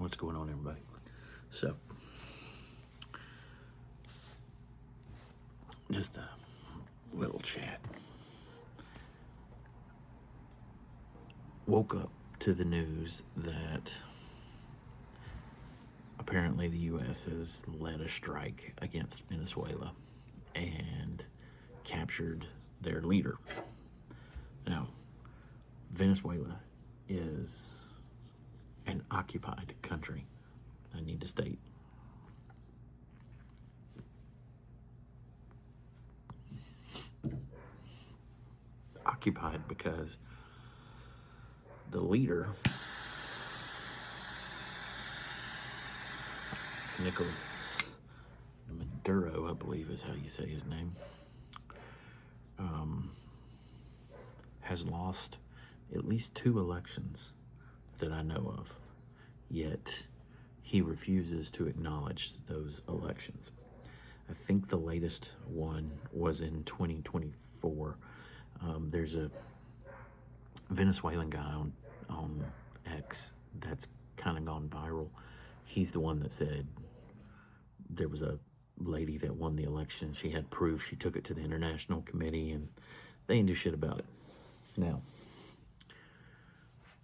What's going on, everybody? So, just a little chat. Woke up to the news that apparently the U.S. has led a strike against Venezuela and captured their leader. Now, Venezuela is an occupied country, I need to state. Occupied because the leader, Nicolas Maduro, I believe is how you say his name, has lost at least 2 elections that I know of, yet he refuses to acknowledge those elections. I think the latest one was in 2024. There's a Venezuelan guy on X that's kind of gone viral. He's the one that said there was a lady that won the election. She had proof. She took it to the International Committee, and they didn't do shit about it. Now,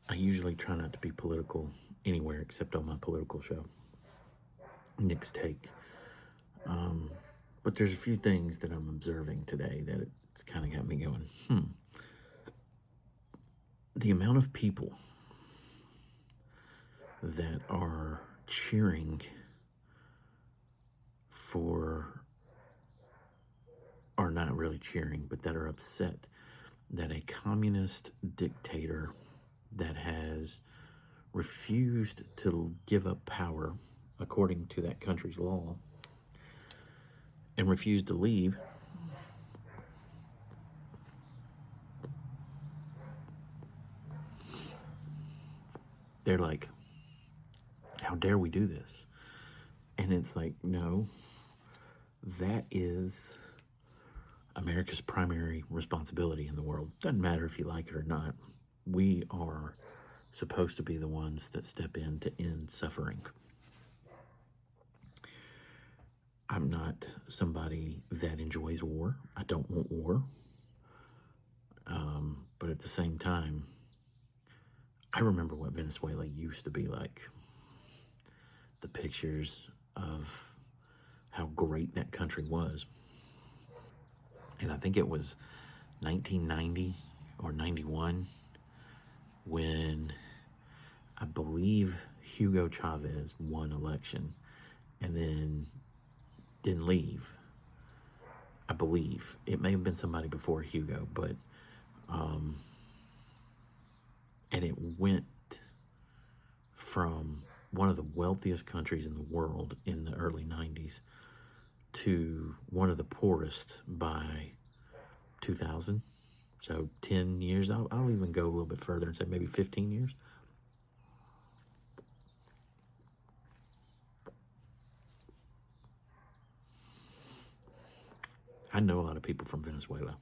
I usually try not to be political anywhere except on my political show, Nick's Take. But there's a few things that I'm observing today that it's kind of got me going, The amount of people that are cheering for, or not really cheering, but that are upset that a communist dictator that has refused to give up power according to that country's law and refused to leave, they're like, how dare we do this? And it's like, no, that is America's primary responsibility in the world. Doesn't matter if you like it or not. We are supposed to be the ones that step in to end suffering. I'm not somebody that enjoys war. I don't want war. But at the same time, I remember what Venezuela used to be like. The pictures of how great that country was. And I think it was 1990 or 91 when I believe Hugo Chavez won election and then didn't leave. I believe. It may have been somebody before Hugo, but and it went from one of the wealthiest countries in the world in the early 90s to one of the poorest by 2000. So 10 years, I'll even go a little bit further and say maybe 15 years. I know a lot of people from Venezuela.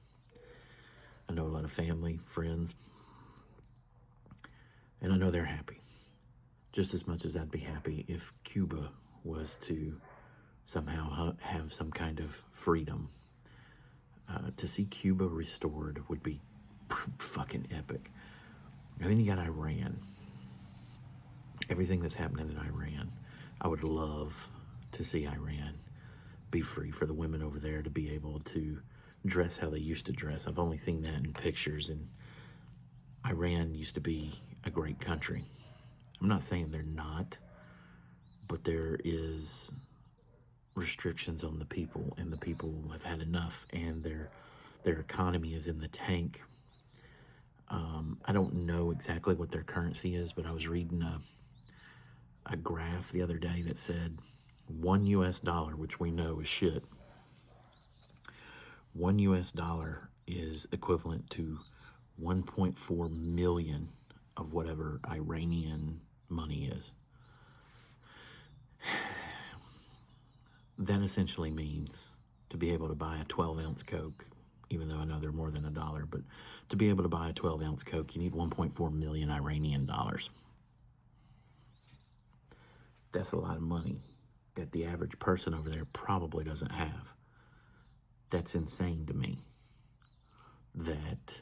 I know a lot of family, friends, and I know they're happy. Just as much as I'd be happy if Cuba was to somehow have some kind of freedom. To see Cuba restored would be fucking epic. And then you got Iran. Everything that's happening in Iran. I would love to see Iran be free, for the women over there to be able to dress how they used to dress. I've only seen that in pictures, and Iran used to be a great country. I'm not saying they're not, but there is restrictions on the people, and the people have had enough, and their economy is in the tank. I don't know exactly what their currency is, but I was reading a graph the other day that said $1 US, which we know is shit, $1 US is equivalent to 1.4 million of whatever Iranian money is. That essentially means to be able to buy a 12-ounce Coke, even though I know they're more than $1, but to be able to buy a 12-ounce Coke, you need 1.4 million Iranian dollars. That's a lot of money that the average person over there probably doesn't have. That's insane to me that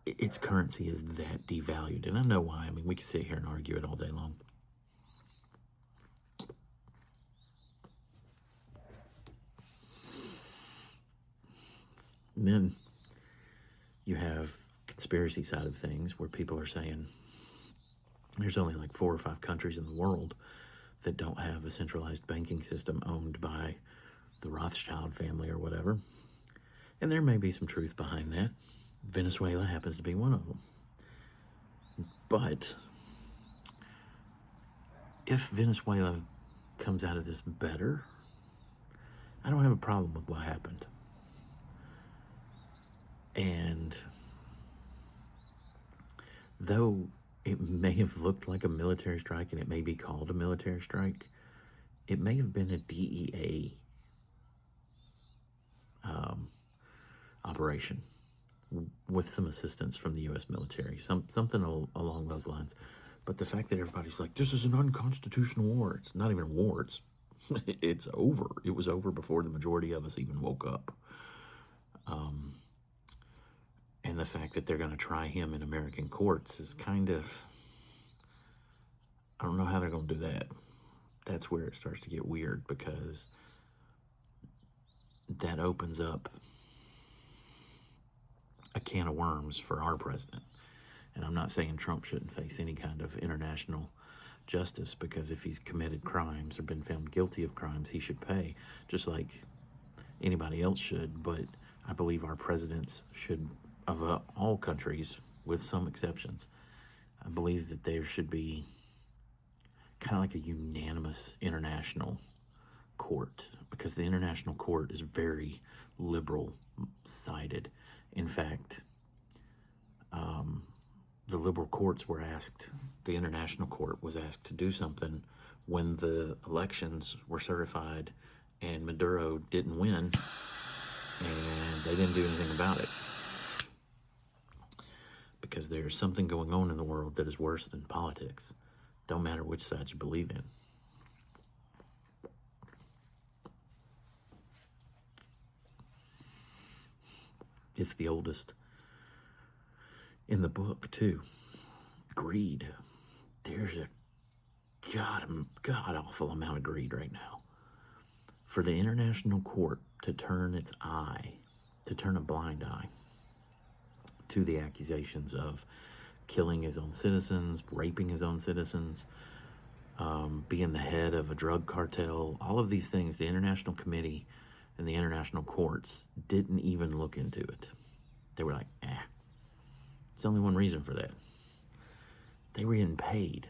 its currency is that devalued. And I know why. I mean, we could sit here and argue it all day long. And then you have conspiracy side of things where people are saying there's only like 4 or 5 countries in the world that don't have a centralized banking system owned by the Rothschild family or whatever. And there may be some truth behind that. Venezuela happens to be one of them. But if Venezuela comes out of this better, I don't have a problem with what happened. And though it may have looked like a military strike and it may be called a military strike, it may have been a DEA operation with some assistance from the U.S. military, something along those lines. But the fact that everybody's like, this is an unconstitutional war, it's not even a war, it's over. It was over before the majority of us even woke up. And the fact that they're going to try him in American courts is kind of, I don't know how they're going to do that. That's where it starts to get weird, because that opens up a can of worms for our president. And I'm not saying Trump shouldn't face any kind of international justice, because if he's committed crimes or been found guilty of crimes, he should pay, just like anybody else should. But I believe our presidents should, of all countries, with some exceptions, I believe that there should be kind of like a unanimous international court, because the international court is very liberal-sided. In fact, the liberal courts were asked, the international court was asked to do something when the elections were certified and Maduro didn't win, and they didn't do anything about it. Because there's something going on in the world that is worse than politics. Don't matter which side you believe in. It's the oldest in the book, too. Greed. There's a god-awful amount of greed right now. For the international court to turn its eye, to turn a blind eye to the accusations of killing his own citizens, raping his own citizens, being the head of a drug cartel, all of these things, the International Committee and the international courts didn't even look into it. They were like, It's only one reason for that. They were getting paid.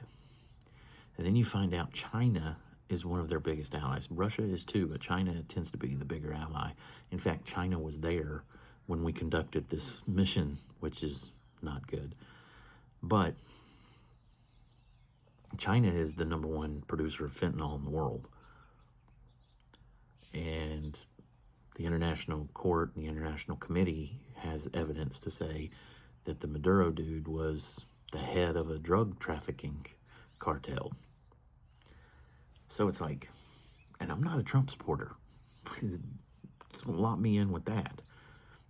And then you find out China is one of their biggest allies. Russia is too, but China tends to be the bigger ally. In fact, China was there when we conducted this mission, which is not good. But China is the #1 producer of fentanyl in the world. And the International Court and the International Committee has evidence to say that the Maduro dude was the head of a drug trafficking cartel. So it's like, and I'm not a Trump supporter. Don't lock me in with that.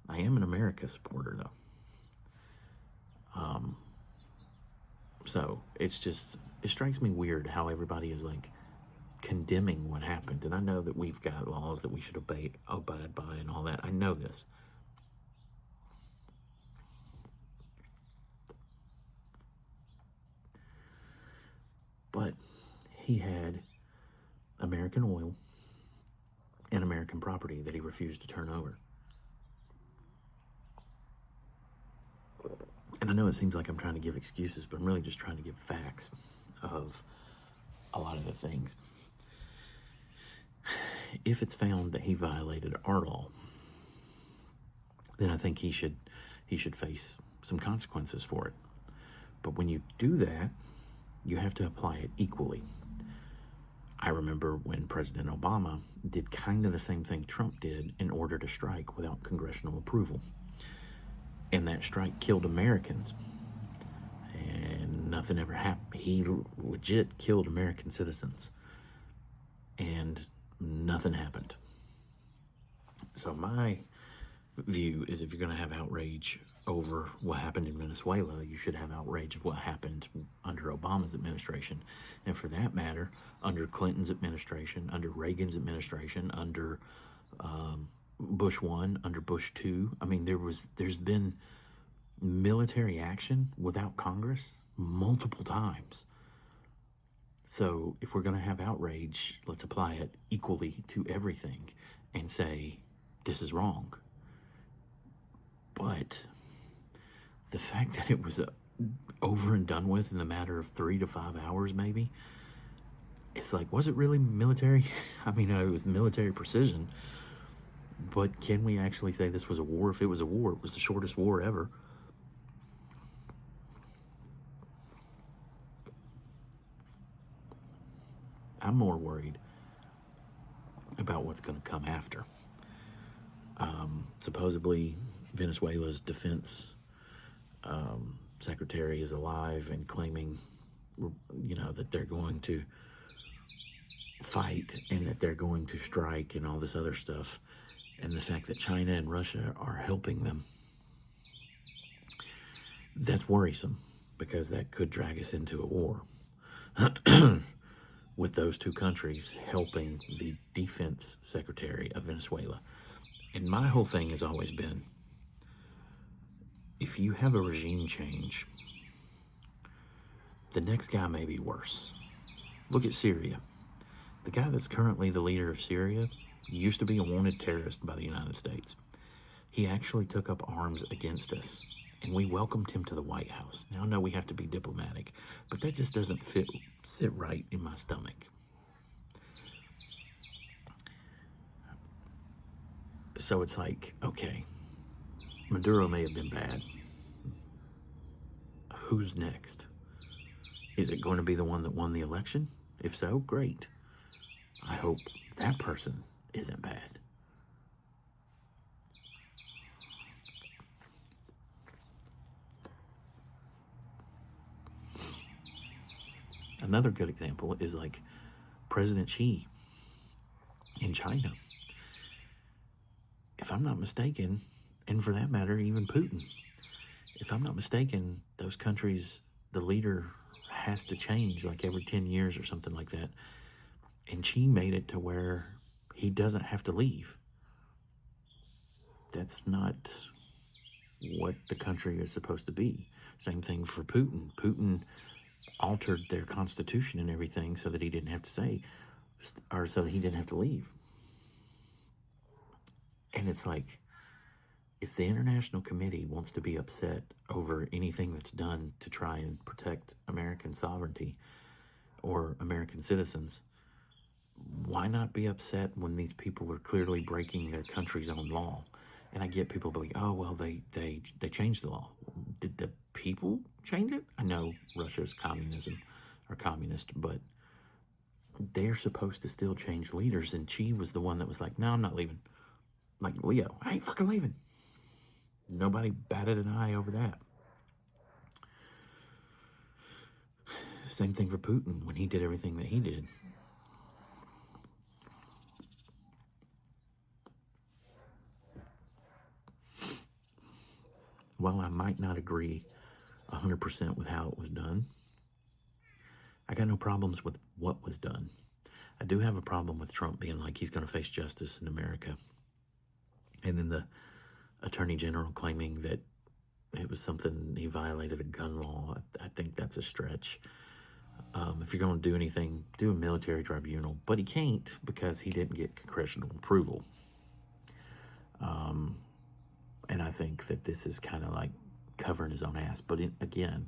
I am an America supporter, though. So it's just, it strikes me weird how everybody is like condemning what happened. And I know that we've got laws that we should abide by and all that. I know this. But he had American oil and American property that he refused to turn over. And I know it seems like I'm trying to give excuses, but I'm really just trying to give facts of a lot of the things. If it's found that he violated our law, then I think he should face some consequences for it. But when you do that, you have to apply it equally. I remember when President Obama did kind of the same thing Trump did in order to strike without congressional approval. And that strike killed Americans. And nothing ever happened. He legit killed American citizens, and nothing happened. So my view is, if you're going to have outrage over what happened in Venezuela, you should have outrage of what happened under Obama's administration. And for that matter, under Clinton's administration, under Reagan's administration, under Bush 1, under Bush 2. I mean, there's been military action without Congress multiple times. So if we're going to have outrage, let's apply it equally to everything and say, this is wrong. But the fact that it was over and done with in the matter of 3 to 5 hours, maybe, it's like, was it really military? I mean, it was military precision, but can we actually say this was a war? If it was a war, it was the shortest war ever. I'm more worried about what's going to come after. Supposedly, Venezuela's defense secretary is alive and claiming, that they're going to fight and that they're going to strike and all this other stuff. And the fact that China and Russia are helping them, that's worrisome, because that could drag us into a war with those two countries helping the defense secretary of Venezuela. And my whole thing has always been, if you have a regime change, the next guy may be worse. Look at Syria. The guy that's currently the leader of Syria used to be a wanted terrorist by the United States. He actually took up arms against us, and we welcomed him to the White House. Now, I know we have to be diplomatic, but that just doesn't sit right in my stomach. So it's like, okay, Maduro may have been bad. Who's next? Is it going to be the one that won the election? If so, great. I hope that person isn't bad. Another good example is like President Xi in China. If I'm not mistaken, and for that matter, even Putin, if I'm not mistaken, those countries, the leader has to change like every 10 years or something like that. And Xi made it to where he doesn't have to leave. That's not what the country is supposed to be. Same thing for Putin. Putin altered their constitution and everything so that he didn't have to say, or so that he didn't have to leave. And it's like, if the International Committee wants to be upset over anything that's done to try and protect American sovereignty or American citizens, why not be upset when these people are clearly breaking their country's own law? And I get people being, oh, well, they changed the law. Did the people change it? I know Russia's communist, but they're supposed to still change leaders. And Xi was the one that was like, no, I'm not leaving. Like, Leo, I ain't fucking leaving. Nobody batted an eye over that. Same thing for Putin when he did everything that he did. While I might not agree 100% with how it was done, I got no problems with what was done. I do have a problem with Trump being like he's going to face justice in America. And then the Attorney General claiming that it was something, he violated a gun law. I think that's a stretch. If you're going to do anything, do a military tribunal. But he can't because he didn't get congressional approval. And I think that this is kind of like covering his own ass. But again,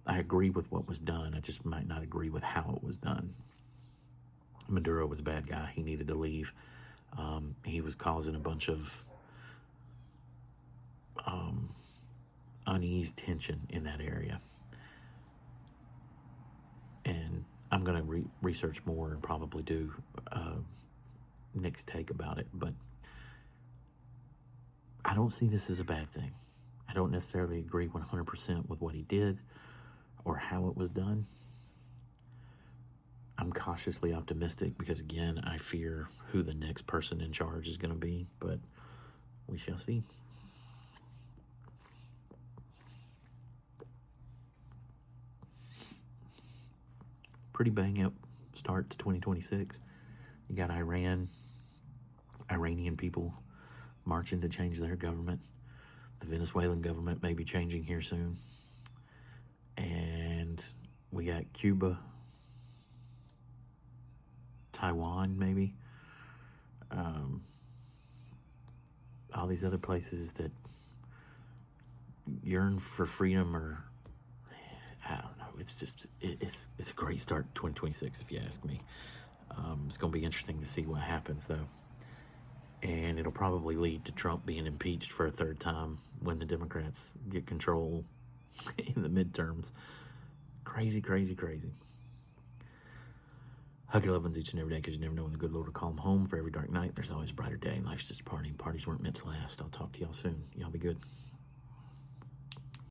I agree with what was done. I just might not agree with how it was done. Maduro was a bad guy. He needed to leave. He was causing a bunch of unease tension in that area. And I'm going to research more and probably do next take about it. But I don't see this as a bad thing. I don't necessarily agree 100% with what he did or how it was done, I'm cautiously optimistic because, again, I fear who the next person in charge is going to be, but we shall see. Pretty bang up start to 2026. You got Iranian people marching to change their government. The Venezuelan government may be changing here soon. And we got Cuba, Taiwan, maybe. All these other places that yearn for freedom, or I don't know. It's just, it's a great start to 2026, if you ask me. It's going to be interesting to see what happens, though. And it'll probably lead to Trump being impeached for a third time when the Democrats get control in the midterms. Crazy, crazy, crazy. Hug your loved ones each and every day, because you never know when the good Lord will call them home. For every dark night, there's always a brighter day. Life's just a party, and parties weren't meant to last. I'll talk to y'all soon. Y'all be good.